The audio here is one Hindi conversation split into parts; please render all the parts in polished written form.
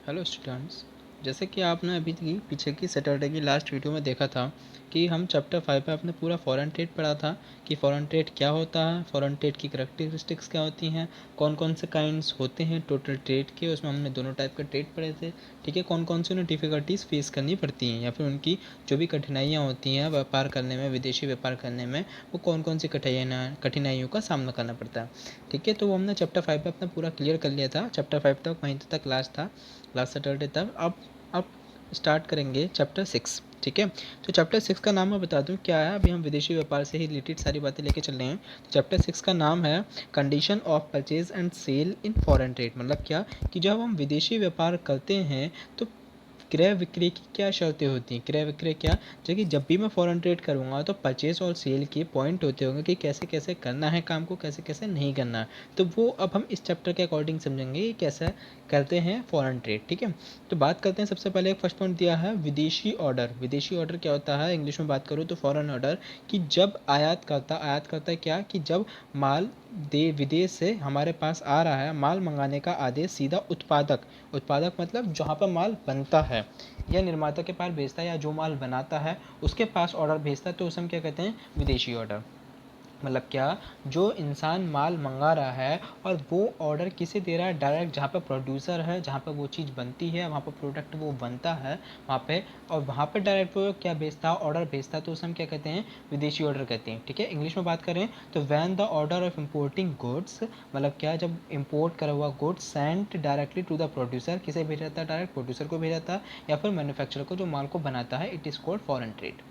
Hello students. जैसे कि आपने अभी की पीछे की सैटरडे की लास्ट वीडियो में देखा था कि हम चैप्टर 5 में अपने पूरा फॉरेन ट्रेड पढ़ा था कि फॉरेन ट्रेड क्या होता है, फॉरेन ट्रेड की करैक्टरिस्टिक्स क्या होती हैं, कौन कौन से काइंड्स होते हैं टोटल ट्रेड के। उसमें हमने दोनों टाइप के ट्रेड पढ़े थे। ठीक है, कौन कौन सी उन्हें डिफ़िकल्टीज फेस करनी पड़ती हैं या फिर उनकी जो भी कठिनाइयाँ होती हैं व्यापार करने में, विदेशी व्यापार करने में, वो कौन कौन सी कठिनाइयों का सामना करना पड़ता है। ठीक है, तो वो हमने चैप्टर 5 में अपना पूरा क्लियर कर लिया था। चैप्टर 5 तक वहीं तक लास्ट था, लास्ट सैटरडे तक। अब स्टार्ट करेंगे चैप्टर 6। ठीक है, तो चैप्टर 6 का नाम मैं बता दूं क्या है। अभी हम विदेशी व्यापार से ही रिलेटेड सारी बातें लेके चल रहे हैं। तो चैप्टर 6 का नाम है condition of purchase and sale in foreign trade. मतलब क्या कि जब हम विदेशी व्यापार करते हैं तो क्रय विक्रय की क्या शर्तें होती हैं। क्रय विक्रय क्या, जो कि जब भी मैं फॉरेन ट्रेड करूँगा तो परचेज और सेल के पॉइंट होते होंगे कि कैसे कैसे करना है काम को, कैसे कैसे नहीं करना है। तो वो अब हम इस चैप्टर के अकॉर्डिंग समझेंगे कि कैसे करते हैं फॉरेन ट्रेड। ठीक है, तो बात करते हैं। सबसे पहले एक फर्स्ट पॉइंट दिया है विदेशी ऑर्डर। विदेशी ऑर्डर क्या होता है, इंग्लिश में बात करूँ तो फॉरेन ऑर्डर, कि जब आयात करता है क्या, कि जब माल विदेश से हमारे पास आ रहा है, माल मंगाने का आदेश सीधा उत्पादक, उत्पादक मतलब जहाँ पर माल बनता है या निर्माता के पास भेजता है, या जो माल बनाता है उसके पास ऑर्डर भेजता है, तो उसे हम क्या कहते हैं, विदेशी ऑर्डर। मतलब क्या, जो इंसान माल मंगा रहा है और वो ऑर्डर किसे दे रहा है, डायरेक्ट जहाँ पर प्रोड्यूसर है, जहाँ पर वो चीज़ बनती है, वहाँ पर प्रोडक्ट वो बनता है वहाँ पे, और वहाँ पर डायरेक्ट वो क्या भेजता है, ऑर्डर भेजता है, तो उसे हम क्या कहते हैं, विदेशी ऑर्डर कहते हैं। ठीक है, इंग्लिश में बात करें तो when the order of importing goods, मतलब क्या, जब इम्पोर्ट करा हुआ goods sent directly to the producer, किसे भेजा जाता है, डायरेक्ट प्रोड्यूसर को भेजा जाता है, या फिर मैन्युफैक्चरर को जो माल को बनाता है। It is called foreign trade,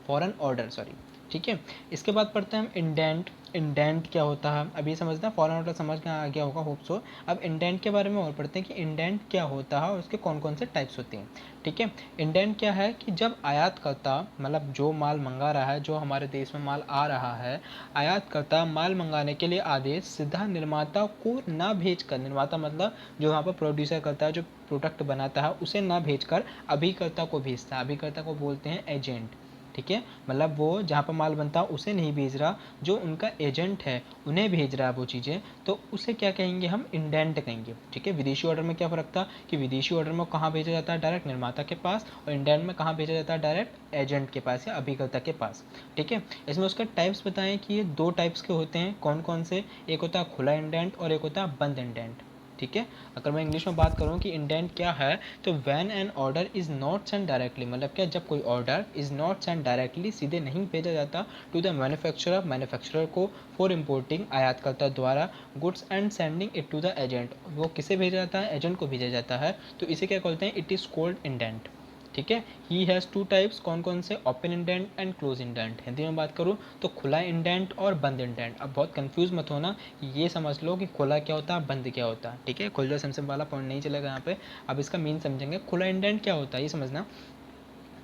foreign order, sorry. ठीक है, इसके बाद पढ़ते हैं हम इंडेंट। इंडेंट क्या होता है, अभी समझना, फॉरेन ऑर्डर समझ में आ गया होगा, होप सो। अब इंडेंट के बारे में और पढ़ते हैं कि इंडेंट क्या होता है और उसके कौन कौन से टाइप्स होते हैं। ठीक है, इंडेंट क्या है कि जब आयातकर्ता, मतलब जो माल मंगा रहा है, जो हमारे देश में माल आ रहा है, आयातकर्ता माल मंगाने के लिए आदेश सीधा निर्माता को ना भेजकर, निर्माता मतलब जो वहाँ पर प्रोड्यूसर करता है, जो प्रोडक्ट बनाता है, उसे ना भेजकर अभिकर्ता को भेजता है। अभिकर्ता को बोलते हैं एजेंट। ठीक है, मतलब वो जहाँ पर माल बनता है उसे नहीं भेज रहा, जो उनका एजेंट है उन्हें भेज रहा है वो चीज़ें, तो उसे क्या कहेंगे, हम इंडेंट कहेंगे। ठीक है, विदेशी ऑर्डर में क्या फ़र्क था कि विदेशी ऑर्डर में कहाँ भेजा जाता है, डायरेक्ट निर्माता के पास, और इंडेंट में कहाँ भेजा जाता है, डायरेक्ट एजेंट के पास या अभिकर्ता के पास। ठीक है, इसमें उसके टाइप्स बताएं कि ये दो टाइप्स के होते हैं, कौन कौन से। एक होता है खुला इंडेंट और एक होता है बंद इंडेंट। ठीक है, अगर मैं इंग्लिश में बात करूँ कि इंडेंट क्या है, तो when an order is not send directly, मतलब क्या, जब कोई order is not send directly, सीधे नहीं भेजा जाता टू द मैन्युफैक्चरर, मैन्युफैक्चरर को, फॉर इम्पोर्टिंग, आयातकर्ता द्वारा, goods and sending it to the agent, वो किसे भेजा जाता है, एजेंट को भेजा जाता है, तो इसे क्या बोलते हैं, इट इज़ कॉल्ड इंडेंट। ठीक है, ही हैज़ टू टाइप्स, कौन कौन से, open indent and close indent. Hindi में बात करूँ तो खुला इंडेंट और बंद इंडेंट। अब बहुत कंफ्यूज मत होना, ये समझ लो कि खुला क्या होता है, बंद क्या होता है। ठीक है, खुला सिमसिम वाला पॉइंट नहीं चलेगा यहाँ पे। अब इसका मीन समझेंगे। खुला इंडेंट क्या होता है ये समझना,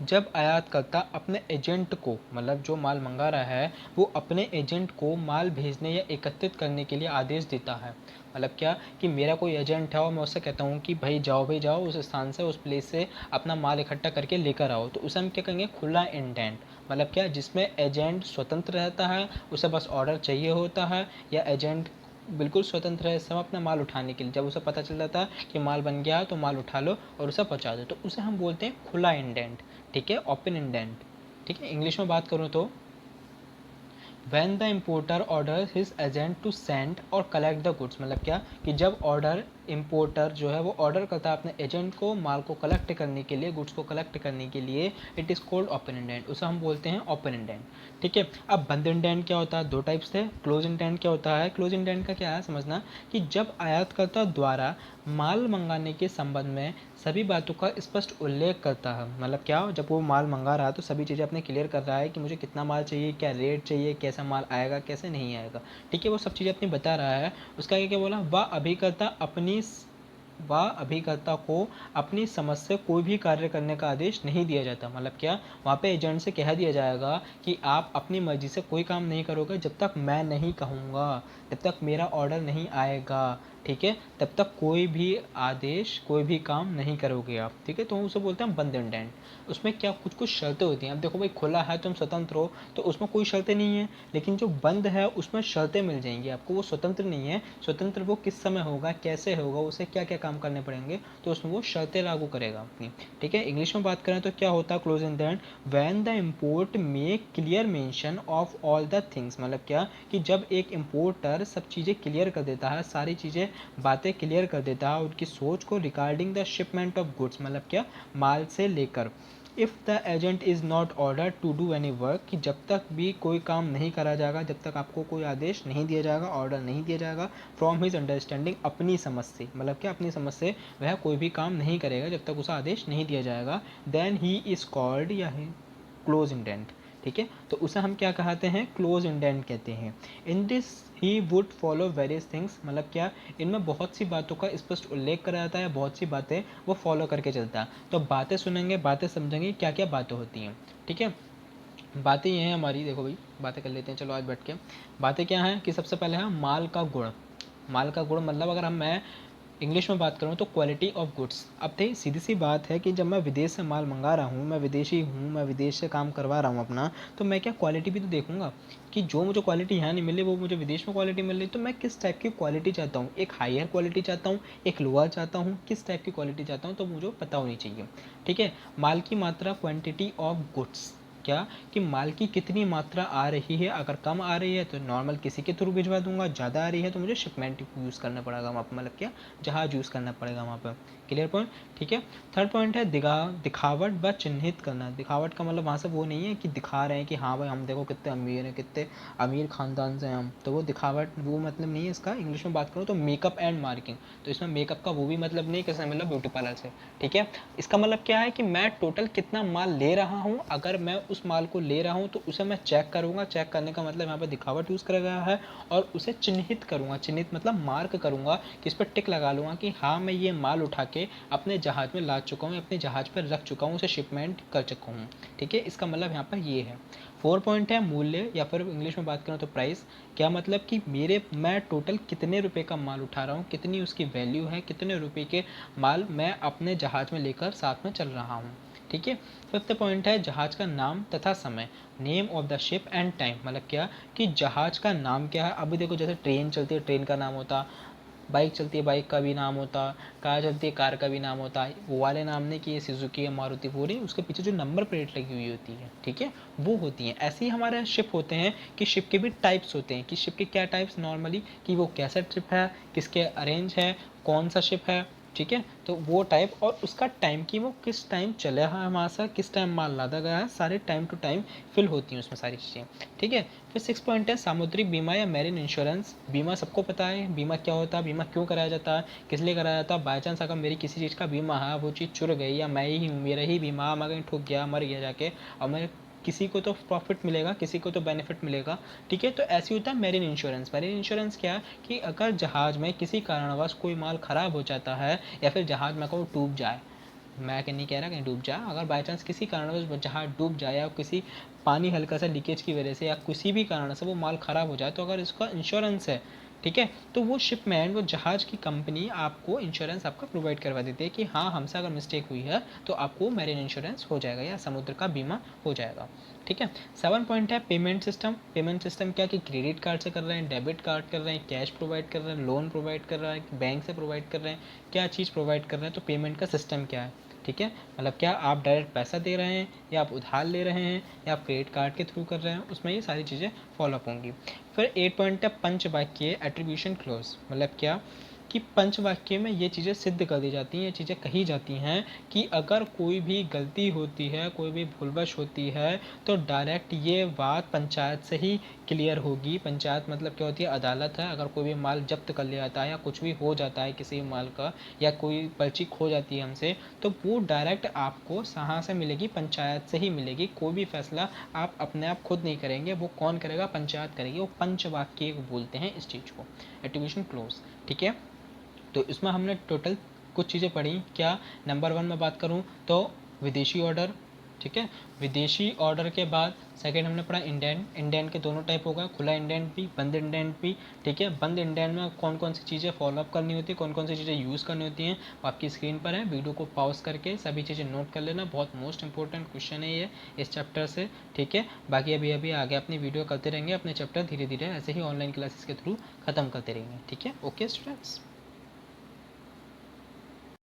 जब आयातकर्ता अपने एजेंट को, मतलब जो माल मंगा रहा है, वो अपने एजेंट को माल भेजने या एकत्रित करने के लिए आदेश देता है। मतलब क्या, कि मेरा कोई एजेंट है और मैं उससे कहता हूँ कि भाई जाओ उस स्थान से, उस प्लेस से अपना माल इकट्ठा करके लेकर आओ, तो उसे हम क्या कहेंगे, खुला इंडेंट। मतलब क्या, जिसमें एजेंट स्वतंत्र रहता है, उसे बस ऑर्डर चाहिए होता है, या एजेंट बिल्कुल स्वतंत्र है सब अपना माल उठाने के लिए। जब उसे पता चल जाता है कि माल बन गया है तो माल उठा लो और उसे पहुंचा दो, तो उसे हम बोलते हैं खुला इंडेंट। ठीक है, ओपन इंडेंट। ठीक है, इंग्लिश में बात करूँ तो when the importer order his agent to send और कलेक्ट द गुड्स, मतलब क्या, कि जब ऑर्डर, इम्पोर्टर जो है वो ऑर्डर करता है अपने एजेंट को माल को कलेक्ट करने के लिए, गुड्स को कलेक्ट करने के लिए, it is called open indent, उसे हम बोलते हैं ओपन इंडेंट। ठीक है, अब बंद इंडेंट क्या होता है, दो टाइप्स थे। क्लोज इंडेंट क्या होता है, क्लोज इंडेंट का क्या है समझना, कि जब आयातकर्ता द्वारा माल मंगाने के संबंध में सभी बातों का स्पष्ट उल्लेख करता है। मतलब क्या, जब वो माल मंगा रहा है तो सभी चीज़ें अपने क्लियर कर रहा है कि मुझे कितना माल चाहिए, क्या रेट चाहिए, कैसा माल आएगा, कैसे नहीं आएगा। ठीक है, वो सब चीज़ें अपनी बता रहा है। उसका क्या क्या बोला, वह अभिकर्ता को अपनी समझ से कोई भी कार्य करने का आदेश नहीं दिया जाता। मतलब क्या, वहाँ पे एजेंट से कह दिया जाएगा कि आप अपनी मर्जी से कोई काम नहीं करोगे जब तक मैं नहीं कहूँगा, जब तक मेरा ऑर्डर नहीं आएगा। ठीक है, तब तक कोई भी आदेश, कोई भी काम नहीं करोगे आप, ठीक है। तो उसे बोलते हैं बंद इंडेंट। उसमें क्या कुछ कुछ शर्तें होती हैं। अब देखो भाई, खुला है तुम स्वतंत्र हो तो उसमें कोई शर्तें नहीं है, लेकिन जो बंद है उसमें शर्तें मिल जाएंगी आपको। वो स्वतंत्र नहीं है, स्वतंत्र वो किस समय होगा, कैसे होगा, उसे क्या क्या काम करने पड़ेंगे, तो उसमें वो शर्तें लागू करेगा अपनी, ठीक है। इंग्लिश में बात करें तो क्या होता है close indent, when the import make clear mention of all the things. मतलब क्या कि जब एक इम्पोर्टर सब चीज़ें क्लियर कर देता है, सारी चीज़ें बातें क्लियर कर देता है उनकी सोच को regarding the shipment of goods, मतलब क्या माल से लेकर। If the agent is not order to do any work, कि जब तक भी कोई काम नहीं करा जाएगा, जब तक आपको कोई आदेश नहीं दिया जाएगा, ऑर्डर नहीं दिया जाएगा फ्रॉम हिज अंडरस्टैंडिंग, अपनी समझ से, मतलब क्या अपनी समझ से वह कोई भी काम नहीं करेगा जब तक उसे आदेश नहीं दिया जाएगा, देन ही इज़ कॉल्ड या क्लोज इंडेंट, ठीक है। तो उसे हम क्या कहते हैं, क्लोज इंडेंट कहते हैं। In this he would follow various things, मतलब क्या इनमें बहुत सी बातों का स्पष्ट उल्लेख करा जाता है, बहुत सी बातें वो फॉलो करके चलता है। तो बातें सुनेंगे, बातें समझेंगे क्या क्या बातें होती हैं, ठीक है। बातें ये हैं हमारी, देखो भाई बातें कर लेते हैं चलो आज बैठ के। बातें क्या हैं कि सबसे पहले है माल का गुण। माल का गुण मतलब अगर मैं इंग्लिश में बात करूँ तो क्वालिटी ऑफ गुड्स। अब तो सीधी सी बात है कि जब मैं विदेश से माल मंगा रहा हूँ, मैं विदेशी हूँ, मैं विदेश से काम करवा रहा हूँ अपना, तो मैं क्या क्वालिटी भी तो देखूंगा कि जो मुझे क्वालिटी यहाँ नहीं मिली वो मुझे विदेश में क्वालिटी मिल रही। तो मैं किस टाइप की क्वालिटी चाहता हूँ, एक हायर क्वालिटी चाहता हूँ, एक लोअर चाहता हूँ, किस टाइप की क्वालिटी चाहता हूँ, तो मुझे पता होनी चाहिए, ठीक है। माल की मात्रा, क्वान्टिटी ऑफ गुड्स, क्या कि माल की कितनी मात्रा आ रही है। अगर कम आ रही है तो नॉर्मल किसी के थ्रू भिजवा दूंगा, ज़्यादा आ रही है तो मुझे शिपमेंट यूज़ करना पड़ेगा वहाँ पर, मतलब क्या जहाज यूज़ करना पड़ेगा वहाँ पर। क्लियर पॉइंट, ठीक है। थर्ड पॉइंट है दिखावट व चिन्हित करना। दिखावट का मतलब वहाँ से वो नहीं है कि दिखा रहे हैं कि हाँ भाई हम देखो कितने अमीर हैं, कितने अमीर ख़ानदान से हैं हम, तो वो दिखावट वो मतलब नहीं है इसका। इंग्लिश में बात करूँ तो मेकअप एंड मार्किंग, तो इसमें मेकअप का वो भी मतलब नहीं कैसे मतलब ब्यूटी पार्लर से, ठीक है। इसका मतलब क्या है कि मैं टोटल कितना माल ले रहा हूँ, अगर मैं उस माल को ले रहा हूँ तो उसे मैं चेक करूँगा। चेक करने का मतलब यहाँ पर दिखावट यूज़ करा गया है, और उसे चिन्हित करूँगा। चिन्हित मतलब मार्क करूँगा कि इस पर टिक लगा लूँगा कि हाँ मैं ये माल उठा के अपने जहाज़ में ला चुका हूँ, अपने जहाज़ पर रख चुका हूँ, उसे शिपमेंट कर चुका हूँ, ठीक है। इसका मतलब यहाँ पर ये है। 4 पॉइंट है मूल्य, या फिर इंग्लिश में बात करूँ तो प्राइस। क्या मतलब कि मैं टोटल कितने रुपए का माल उठा रहा हूँ, कितनी उसकी वैल्यू है, कितने रुपए के माल मैं अपने जहाज़ में लेकर साथ में चल रहा हूँ, ठीक है। फिफ्थ पॉइंट है जहाज का नाम तथा समय, name of the ship and time. मतलब क्या कि जहाज का नाम क्या है। अभी देखो जैसे ट्रेन चलती है, ट्रेन का नाम होता, बाइक चलती है, बाइक का भी नाम होता, कार चलती है, कार का भी नाम होता है। वो वाले नाम नहीं कि ये सुजुकी या मारुति, वो नहीं, उसके पीछे जो नंबर प्लेट लगी हुई होती है, ठीक है, वो होती हैं। ऐसे ही हमारे शिप होते हैं कि शिप के भी टाइप्स होते हैं, कि शिप के क्या टाइप्स नॉर्मली, कि वो कैसा शिप है, किसके अरेंज है, कौन सा शिप है, ठीक है। तो वो टाइप और उसका टाइम, कि वो किस टाइम चला है हमारे साथ, किस टाइम माल लादा गया है, सारे टाइम टू टाइम फिल होती हैं उसमें सारी चीज़ें, ठीक है। फिर 6 पॉइंट है सामुद्रिक बीमा या मैरिन इंश्योरेंस। बीमा सबको पता है बीमा क्या होता है, बीमा क्यों कराया जाता है, किस लिए कराया जाता है। बाई चांस अगर मेरी किसी चीज़ का बीमा है, वो चीज़ चुर गई, या मैं ही हूँ, मेरा ही बीमा, मैं कहीं ठुक गया, मर गया जाके, और मैं किसी को तो प्रॉफिट मिलेगा, किसी को तो बेनिफिट मिलेगा, ठीक है। तो ऐसे होता है मैरिन इंश्योरेंस। मैरिन इंश्योरेंस क्या है कि अगर जहाज़ में किसी कारणवश कोई माल ख़राब हो जाता है, या फिर जहाज़ में को डूब जाए, मैं कहीं नहीं कह रहा कहीं डूब जाए, अगर बाई चांस किसी कारणवश जहाज डूब जाए, या किसी पानी हल्का सा लीकेज की वजह से, या किसी भी कारण से वो माल ख़राब हो जाए, तो अगर इसका इंश्योरेंस है, ठीक है, तो वो शिपमैन, वो जहाज़ की कंपनी आपको इंश्योरेंस आपका प्रोवाइड करवा देती है कि हाँ हमसे अगर मिस्टेक हुई है तो आपको मैरिन इंश्योरेंस हो जाएगा, या समुद्र का बीमा हो जाएगा, ठीक है। 7 पॉइंट है पेमेंट सिस्टम। पेमेंट सिस्टम क्या कि क्रेडिट कार्ड से कर रहे हैं, डेबिट कार्ड कर रहे हैं, कैश प्रोवाइड कर रहे हैं, लोन प्रोवाइड कर रहे हैं, बैंक से प्रोवाइड कर रहे हैं, क्या चीज़ प्रोवाइड कर रहे हैं, तो पेमेंट का सिस्टम क्या है, ठीक है। मतलब क्या आप डायरेक्ट पैसा दे रहे हैं, या आप उधार ले रहे हैं, या आप क्रेडिट कार्ड के थ्रू कर रहे हैं, उसमें ये सारी चीज़ें फॉलोअप होंगी। फिर 8 पॉइंट है पंचवाक्य एट्रीब्यूशन क्लोज। मतलब क्या कि पंचवाक्य में ये चीज़ें सिद्ध कर दी जाती हैं, ये चीज़ें कही जाती हैं कि अगर कोई भी गलती होती है, कोई भी भूलवश होती है, तो डायरेक्ट ये बात पंचायत से ही क्लियर होगी। पंचायत मतलब क्या होती है, अदालत है। अगर कोई भी माल जब्त कर लिया जाता है, या कुछ भी हो जाता है किसी माल का, या कोई पर्ची खो जाती है हमसे, तो वो डायरेक्ट आपको कहाँ से मिलेगी, पंचायत से ही मिलेगी। कोई भी फैसला आप अपने आप खुद नहीं करेंगे, वो कौन करेगा, पंचायत करेगी। वो पंचवाक्य बोलते हैं इस चीज़ को, एट्रीब्यूशन क्लोज, ठीक है। तो इसमें हमने टोटल कुछ चीज़ें पढ़ी। क्या नंबर 1 में बात करूँ तो विदेशी ऑर्डर, ठीक है। विदेशी ऑर्डर के बाद सेकंड हमने पढ़ा इंडेंट। इंडेंट के दोनों टाइप होगा, खुला इंडेंट भी, बंद इंडेंट भी। ठीक है, बंद इंडेंट में कौन कौन सी चीज़ें फॉलोअप करनी होती है, कौन कौन सी चीज़ें यूज़ करनी होती हैं, आपकी स्क्रीन पर है। वीडियो को पॉज करके सभी चीज़ें नोट कर लेना, बहुत मोस्ट इंपॉर्टेंट क्वेश्चन है ये इस चैप्टर से। ठीक है, बाकी अभी अभी आगे अपनी वीडियो करते रहेंगे, अपने चैप्टर धीरे धीरे ऐसे ही ऑनलाइन क्लासेस के थ्रू ख़त्म करते रहेंगे। ठीक है, ओके स्टूडेंट्स।